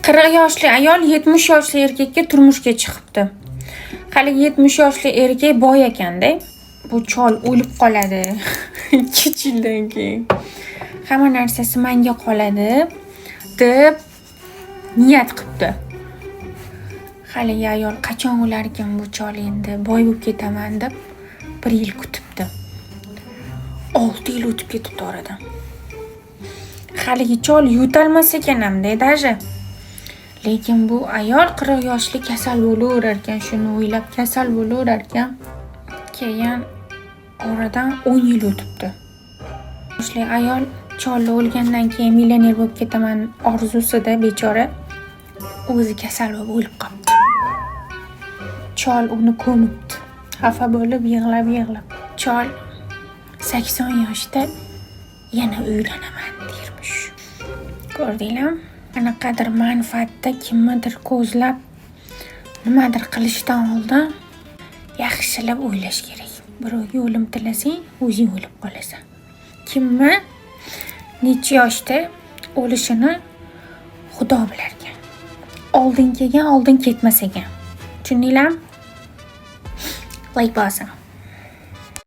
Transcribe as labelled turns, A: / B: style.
A: 40 yoshli ayol 70 yoshli erkakka turmushga chiqibdi. Hali 70 yoshli erkak boy ekanda. Bu chol o'lib qoladi 2 yildan keyin. Hamma narsasi menga qoladi deb niyat qilibdi. Hali ayol qachon o'larkan bu chol endi boy bo'lib ketaman deb 1 yil kutibdi. 6 yil o'tib ketibdi oradan. Haligi chol yutalmas ekan hamda daji. Lekin bu ayol 40 yoshli kasal bo'laverar ekan, shuni o'ylab kasal bo'laverar ekan. Keyin oradan 10 yil o'tibdi. Yoshli ayol cholni o'lgandan keyin millioner bo'lib ketaman orzusida bechora o'zi kasal bo'lib o'lib qolibdi. Chol uni ko'mibdi. Xafa bo'lib yig'lab. Chol 80 yoshda yana uylanaman dermish. Ko'rdinglarmi? Qanaqadir manfaatda kimnidir ko'zlab nimadir qilishdan oldin yaxshilab o'ylash kerak. Birovga o'lim tilasang, o'zing o'lib qolasan. Kimni necha yoshda o'lishini Xudo bilar ekan. Oldin kelgan oldin ketmas ekan. Tushundinglarmi? Like bosing.